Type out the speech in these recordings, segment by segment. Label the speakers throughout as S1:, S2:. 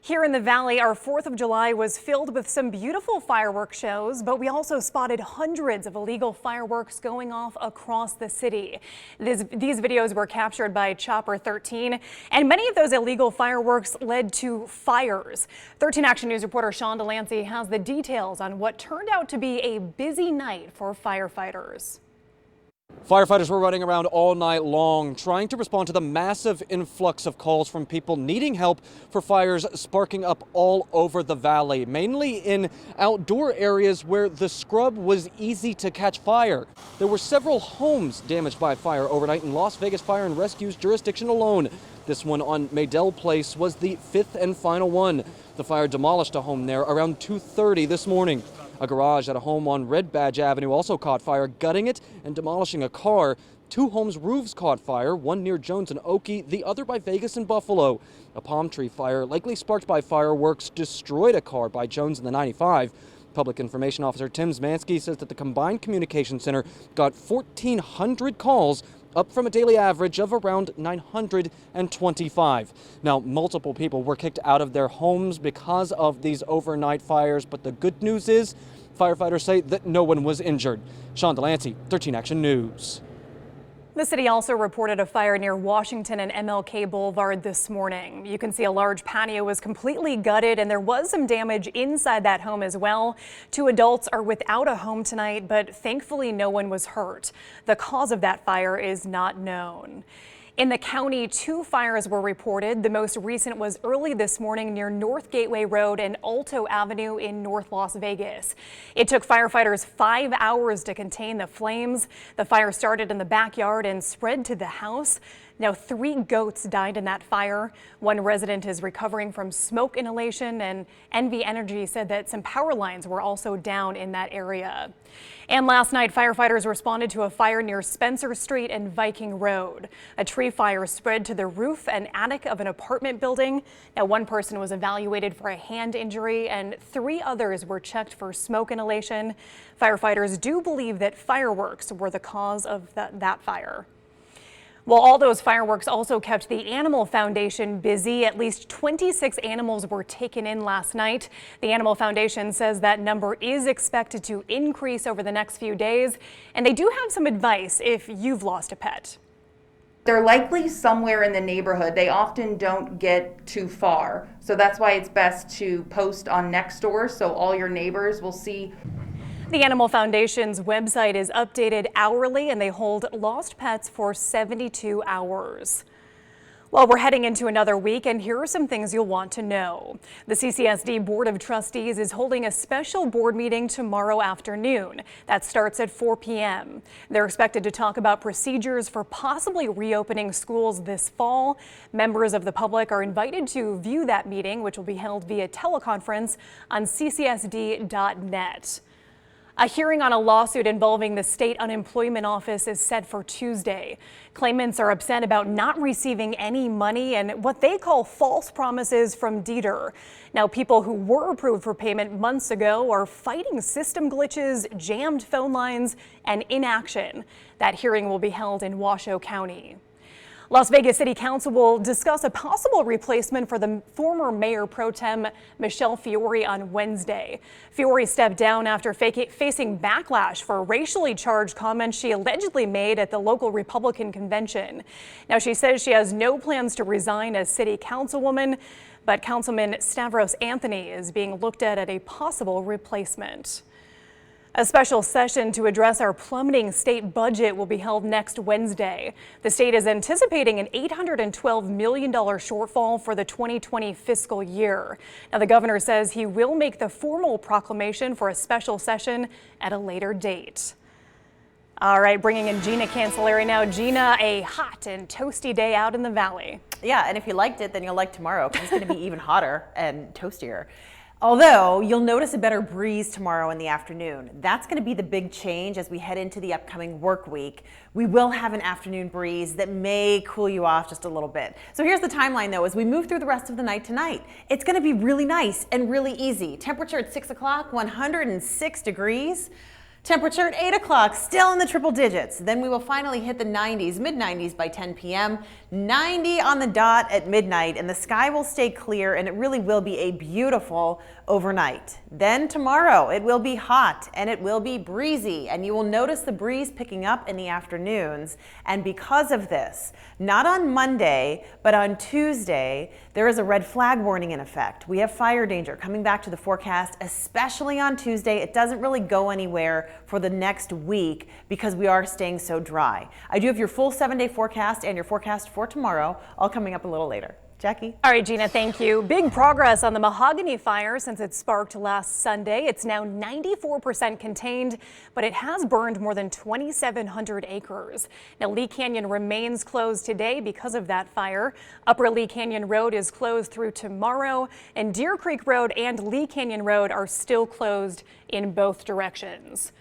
S1: Here in the Valley, our 4th of July was filled with some beautiful fireworks shows, but we also spotted hundreds of illegal fireworks going off across the city. These videos were captured by Chopper 13, and many of those illegal fireworks led to fires. 13 Action News reporter Sean Delancey has the details on what turned out to be a busy night for firefighters.
S2: Firefighters were running around all night long, trying to respond to the massive influx of calls from people needing help for fires sparking up all over the valley, mainly in outdoor areas where the scrub was easy to catch fire. There were several homes damaged by fire overnight in Las Vegas Fire and Rescue's jurisdiction alone. This one on Maydell Place was the 5th and final one. The fire demolished a home there around 2:30 this morning. A garage at a home on Red Badge Avenue also caught fire, gutting it and demolishing a car. 2 homes' roofs caught fire, one near Jones and Oakey, the other by Vegas and Buffalo. A palm tree fire, likely sparked by fireworks, destroyed a car by Jones in the 95. Public Information Officer Tim Zmansky says that the Combined Communication Center got 1,400 calls, up from a daily average of around 925. Now, multiple people were kicked out of their homes because of these overnight fires, but the good news is firefighters say that no one was injured. Sean Delancey, 13 Action News.
S1: The city also reported a fire near Washington and MLK Boulevard this morning. You can see a large patio was completely gutted, and there was some damage inside that home as well. 2 adults are without a home tonight, but thankfully no one was hurt. The cause of that fire is not known. In the county, 2 fires were reported. The most recent was early this morning near North Gateway Road and Alto Avenue in North Las Vegas. It took firefighters 5 hours to contain the flames. The fire started in the backyard and spread to the house. Now, 3 goats died in that fire. One resident is recovering from smoke inhalation, and NV Energy said that some power lines were also down in that area. And last night, firefighters responded to a fire near Spencer Street and Viking Road. A tree fire spread to the roof and attic of an apartment building. Now, 1 person was evaluated for a hand injury, and 3 others were checked for smoke inhalation. Firefighters do believe that fireworks were the cause of that fire. Well, all those fireworks also kept the Animal Foundation busy. At least 26 animals were taken in last night. The Animal Foundation says that number is expected to increase over the next few days, and they do have some advice if you've lost a pet.
S3: They're likely somewhere in the neighborhood. They often don't get too far. So that's why it's best to post on Nextdoor so all your neighbors will see.
S1: The Animal Foundation's website is updated hourly, and they hold lost pets for 72 hours. Well, we're heading into another week, and here are some things you'll want to know. The CCSD Board of Trustees is holding a special board meeting tomorrow afternoon. That starts at 4 p.m. They're expected to talk about procedures for possibly reopening schools this fall. Members of the public are invited to view that meeting, which will be held via teleconference on ccsd.net. A hearing on a lawsuit involving the state unemployment office is set for Tuesday. Claimants are upset about not receiving any money and what they call false promises from DETR. Now, people who were approved for payment months ago are fighting system glitches, jammed phone lines, and inaction. That hearing will be held in Washoe County. Las Vegas City Council will discuss a possible replacement for the former Mayor Pro Tem Michelle Fiore on Wednesday. Fiore stepped down after facing backlash for racially charged comments she allegedly made at the local Republican convention. Now, she says she has no plans to resign as city councilwoman, but Councilman Stavros Anthony is being looked at a possible replacement. A special session to address our plummeting state budget will be held next Wednesday. The state is anticipating an $812 million shortfall for the 2020 fiscal year. Now, the governor says he will make the formal proclamation for a special session at a later date. All right, bringing in Gina Cancelleri now. Gina, a hot and toasty day out in the valley.
S4: Yeah, and if you liked it, then you'll like tomorrow because it's going to be even hotter and toastier. Although you'll notice a better breeze tomorrow in the afternoon. That's going to be the big change as we head into the upcoming work week. We will have an afternoon breeze that may cool you off just a little bit. So here's the timeline though, as we move through the rest of the night tonight. It's going to be really nice and really easy. Temperature at 6 o'clock, 106 degrees. Temperature at 8 o'clock, still in the triple digits. Then we will finally hit the 90s, mid-90s by 10 p.m., 90 on the dot at midnight, and the sky will stay clear, and it really will be a beautiful overnight. Then tomorrow, it will be hot, and it will be breezy, and you will notice the breeze picking up in the afternoons. And because of this, not on Monday, but on Tuesday, there is a red flag warning in effect. We have fire danger coming back to the forecast, especially on Tuesday. It doesn't really go anywhere for the next week because we are staying so dry. I do have your full 7-day forecast and your forecast for tomorrow, all coming up a little later. Jackie?
S1: All right, Gina, thank you. Big progress on the Mahogany fire since it sparked last Sunday. It's now 94% contained, but it has burned more than 2,700 acres. Now, Lee Canyon remains closed today because of that fire. Upper Lee Canyon Road is closed through tomorrow, and Deer Creek Road and Lee Canyon Road are still closed in both directions.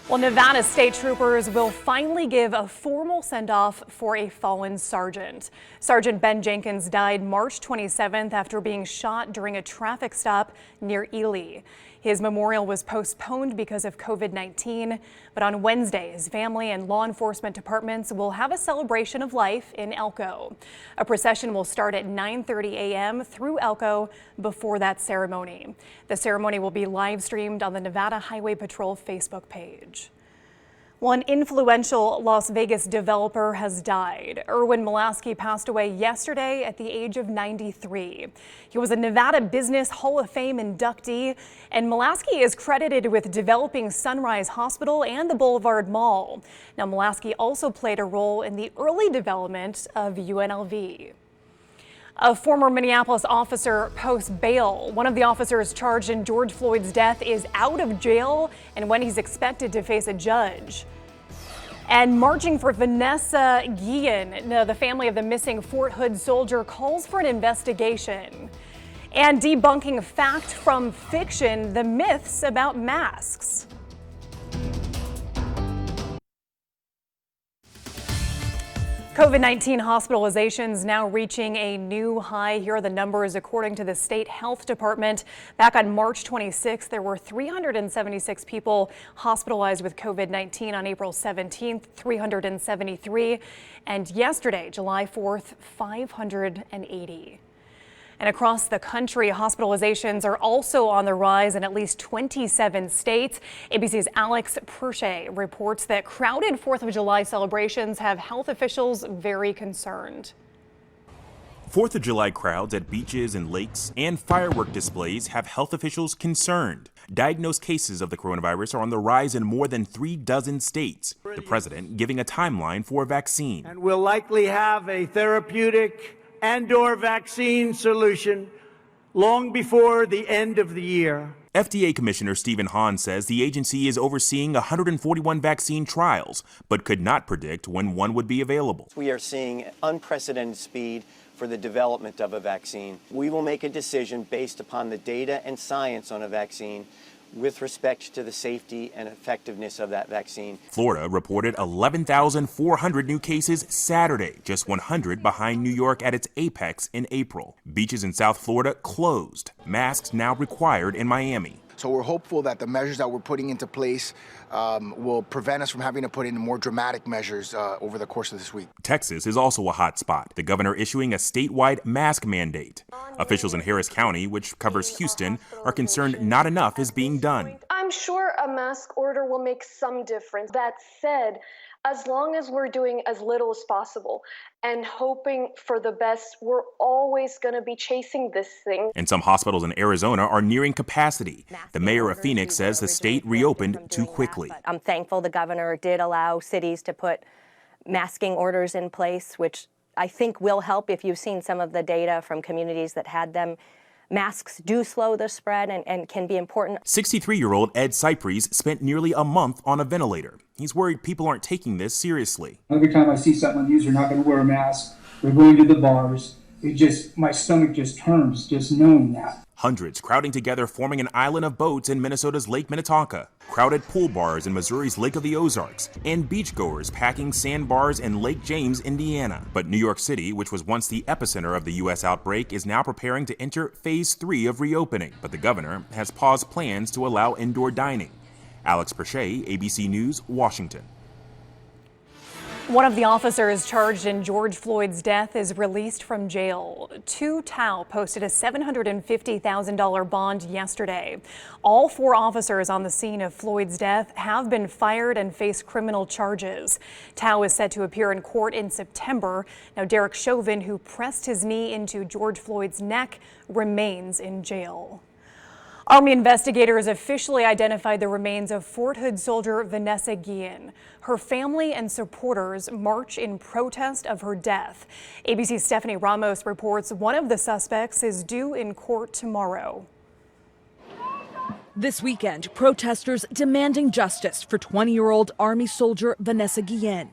S1: Well, Nevada state troopers will finally give a formal send-off for a fallen sergeant. Sergeant Ben Jenkins died March 27th after being shot during a traffic stop near Ely. His memorial was postponed because of COVID-19, but on Wednesday, his family and law enforcement departments will have a celebration of life in Elko. A procession will start at 9:30 a.m. through Elko before that ceremony. The ceremony will be live streamed on the Nevada Highway Patrol Facebook page. One influential Las Vegas developer has died. Erwin Mulaski passed away yesterday at the age of 93. He was a Nevada Business Hall of Fame inductee, and Mulaski is credited with developing Sunrise Hospital and the Boulevard Mall. Now, Mulaski also played a role in the early development of UNLV. A former Minneapolis officer posts bail. One of the officers charged in George Floyd's death is out of jail and when he's expected to face a judge. And marching for Vanessa Guillen, the family of the missing Fort Hood soldier, calls for an investigation. And debunking fact from fiction, the myths about masks. COVID-19 hospitalizations now reaching a new high. Here are the numbers according to the state health department. Back on March 26th, there were 376 people hospitalized with COVID-19. On April 17th, 373. And yesterday, July 4th, 580. And across the country, hospitalizations are also on the rise in at least 27 states. ABC's Alex Perche reports that crowded 4th of July celebrations have health officials very concerned.
S5: 4th of July crowds at beaches and lakes and firework displays have health officials concerned. Diagnosed cases of the coronavirus are on the rise in more than 36 states. The president giving a timeline for a vaccine.
S6: And we'll likely have a therapeutic and/or vaccine solution long before the end of the year.
S5: FDA Commissioner Stephen Hahn says the agency is overseeing 141 vaccine trials, but could not predict when one would be available.
S7: We are seeing unprecedented speed for the development of a vaccine. We will make a decision based upon the data and science on a vaccine with respect to the safety and effectiveness of that vaccine.
S5: Florida reported 11,400 new cases Saturday, just 100 behind New York at its apex in April. Beaches in South Florida closed. Masks now required in Miami.
S8: So we're hopeful that the measures that we're putting into place will prevent us from having to put in more dramatic measures over the course of this week.
S5: Texas is also a hot spot. The governor issuing a statewide mask mandate. Officials in Harris County, which covers Houston, are concerned not enough is being done.
S9: I'm sure a mask order will make some difference. That said, as long as we're doing as little as possible and hoping for the best, we're always going to be chasing this thing.
S5: And some hospitals in Arizona are nearing capacity. The mayor of Phoenix says the state reopened too quickly.
S10: I'm thankful the governor did allow cities to put masking orders in place, which I think will help. If you've seen some of the data from communities that had them, masks do slow the spread and can be important.
S5: 63-year-old Ed Cypries spent nearly a month on a ventilator. He's worried people aren't taking this seriously.
S11: Every time I see someone who's not going to wear a mask, they're going to the bars, my stomach just turns just knowing that.
S5: Hundreds crowding together, forming an island of boats in Minnesota's Lake Minnetonka, crowded pool bars in Missouri's Lake of the Ozarks, and beachgoers packing sandbars in Lake James, Indiana. But New York City, which was once the epicenter of the U.S. outbreak, is now preparing to enter phase 3 of reopening. But the governor has paused plans to allow indoor dining. Alex Perche, ABC News, Washington.
S1: One of the officers charged in George Floyd's death is released from jail. Tao posted a $750,000 bond yesterday. All 4 officers on the scene of Floyd's death have been fired and face criminal charges. Tao is set to appear in court in September. Now, Derek Chauvin, who pressed his knee into George Floyd's neck, remains in jail. Army investigators officially identified the remains of Fort Hood soldier Vanessa Guillen. Her family and supporters march in protest of her death. ABC's Stephanie Ramos reports one of the suspects is due in court tomorrow.
S12: This weekend, protesters demanding justice for 20-year-old Army soldier Vanessa Guillen.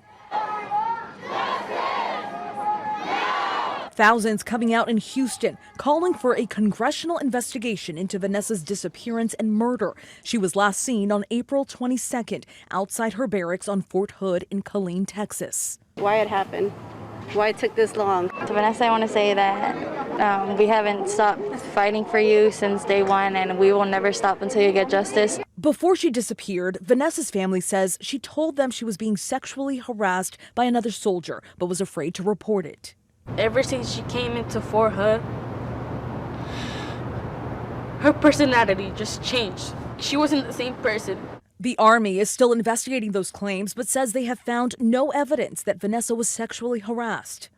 S12: Thousands coming out in Houston, calling for a congressional investigation into Vanessa's disappearance and murder. She was last seen on April 22nd outside her barracks on Fort Hood in Killeen, Texas.
S13: Why it happened, why it took this long. To Vanessa, I want to say that we haven't stopped fighting for you since day one, and we will never stop until you get justice.
S12: Before she disappeared, Vanessa's family says she told them she was being sexually harassed by another soldier, but was afraid to report it.
S13: Ever since she came into Fort Hood, her personality just changed. She wasn't the same person.
S12: The Army is still investigating those claims, but says they have found no evidence that Vanessa was sexually harassed.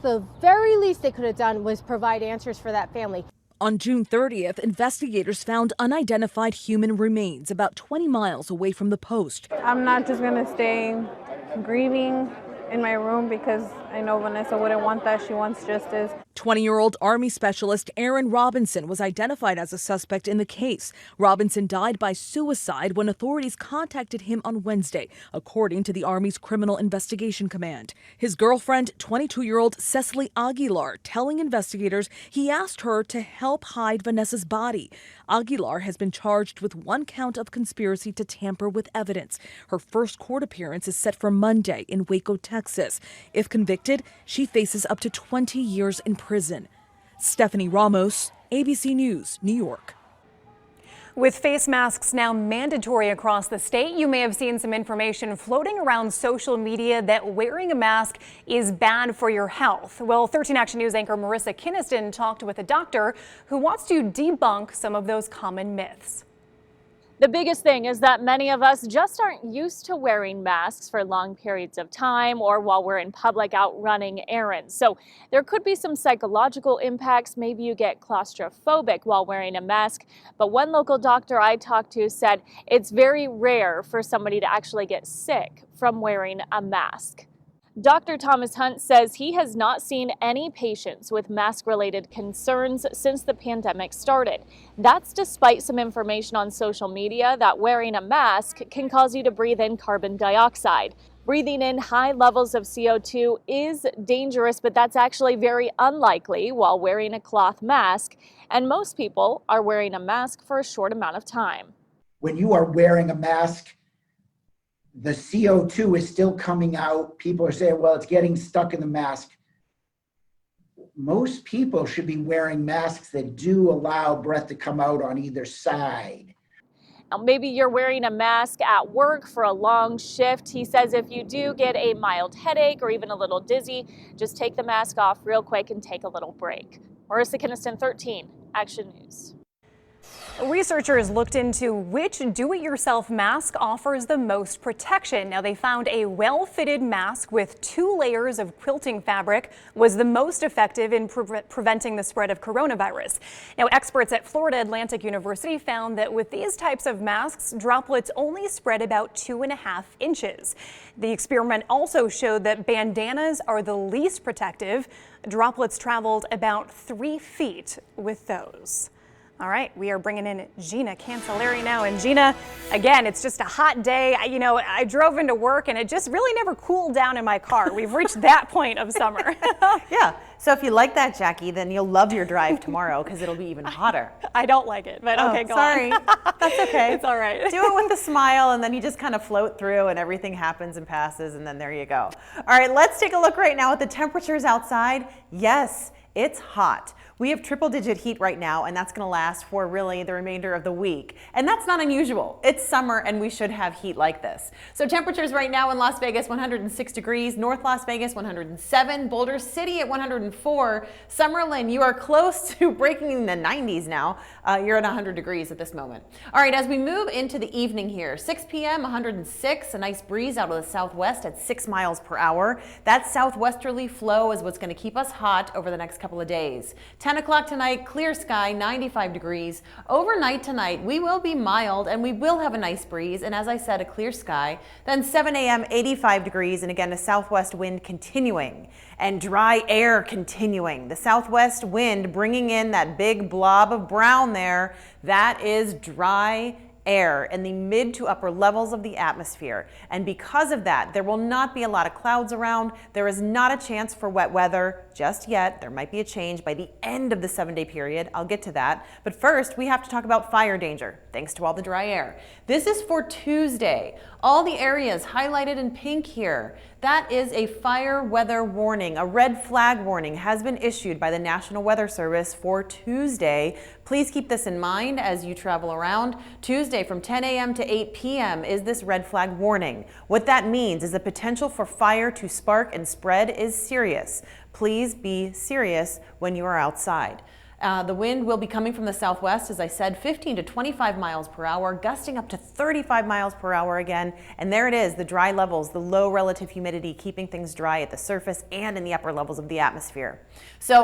S14: The very least they could have done was provide answers for that family.
S12: On June 30th, investigators found unidentified human remains about 20 miles away from the post.
S15: I'm not just going to stay grieving in my room because I know Vanessa wouldn't want that. She wants justice.
S12: 20-year-old Army specialist Aaron Robinson was identified as a suspect in the case. Robinson died by suicide when authorities contacted him on Wednesday, according to the Army's Criminal Investigation Command. His girlfriend, 22-year-old Cecily Aguilar, telling investigators he asked her to help hide Vanessa's body. Aguilar has been charged with 1 count of conspiracy to tamper with evidence. Her first court appearance is set for Monday in Waco, Texas. If convicted, she faces up to 20 years in prison. Stephanie Ramos, ABC News, New York.
S1: With face masks now mandatory across the state, you may have seen some information floating around social media that wearing a mask is bad for your health. Well, 13 Action News anchor Marissa Kinniston talked with a doctor who wants to debunk some of those common myths.
S16: The biggest thing is that many of us just aren't used to wearing masks for long periods of time or while we're in public out running errands. So there could be some psychological impacts. Maybe you get claustrophobic while wearing a mask. But one local doctor I talked to said it's very rare for somebody to actually get sick from wearing a mask. Dr. Thomas Hunt says he has not seen any patients with mask-related concerns since the pandemic started. That's despite some information on social media that wearing a mask can cause you to breathe in carbon dioxide. Breathing in high levels of CO2 is dangerous, but that's actually very unlikely while wearing a cloth mask. And most people are wearing a mask for a short amount of time.
S17: When you are wearing a mask, the CO2 is still coming out. People are saying, well, it's getting stuck in the mask. Most people should be wearing masks that do allow breath to come out on either side.
S16: Now, maybe you're wearing a mask at work for a long shift. He says if you do get a mild headache or even a little dizzy, just take the mask off real quick and take a little break. Marissa Kinniston, 13 Action News.
S1: Researchers looked into which do-it-yourself mask offers the most protection. Now, they found a well-fitted mask with 2 layers of quilting fabric was the most effective in preventing the spread of coronavirus. Now, experts at Florida Atlantic University found that with these types of masks, droplets only spread about 2.5 inches. The experiment also showed that bandanas are the least protective. Droplets traveled about 3 feet with those. All right, we are bringing in Gina Cancelleri now. And Gina, again, it's just a hot day. I drove into work and it just really never cooled down in my car. We've reached that point of summer.
S4: Yeah, so if you like that, Jackie, then you'll love your drive tomorrow because it'll be even hotter.
S1: I don't like it, but okay, go
S4: sorry.
S1: on.
S4: That's okay.
S1: It's all right.
S4: Do it with a smile and then you just kind of float through and everything happens and passes and then there you go. All right, let's take a look right now at the temperatures outside. Yes, it's hot. We have triple-digit heat right now, and that's going to last for really the remainder of the week. And that's not unusual. It's summer, and we should have heat like this. So temperatures right now in Las Vegas, 106 degrees. North Las Vegas, 107. Boulder City at 104. Summerlin, you are close to breaking in the 90s now. You're at 100 degrees at this moment. All right, as we move into the evening here, 6 p.m., 106. A nice breeze out of the southwest at 6 miles per hour. That southwesterly flow is what's going to keep us hot over the next couple of days. 10 o'clock tonight, clear sky, 95 degrees. Overnight tonight, we will be mild and we will have a nice breeze. And as I said, a clear sky. Then 7 a.m., 85 degrees. And again, a southwest wind continuing and dry air continuing. The southwest wind bringing in that big blob of brown there. That is dry air in the mid to upper levels of the atmosphere. And because of that, there will not be a lot of clouds around. There is not a chance for wet weather just yet. There might be a change by the end of the 7-day period. I'll get to that. But first, we have to talk about fire danger, thanks to all the dry air. This is for Tuesday. All the areas highlighted in pink here, that is a fire weather warning. A red flag warning has been issued by the National Weather Service for Tuesday. Please keep this in mind as you travel around. Tuesday from 10 a.m. to 8 p.m. is this red flag warning. What that means is the potential for fire to spark and spread is serious. Please be serious when you are outside. The wind will be coming from the southwest, as I said, 15 to 25 miles per hour, gusting up to 35 miles per hour again. And there it is, the dry levels, the low relative humidity, keeping things dry at the surface and in the upper levels of the atmosphere. So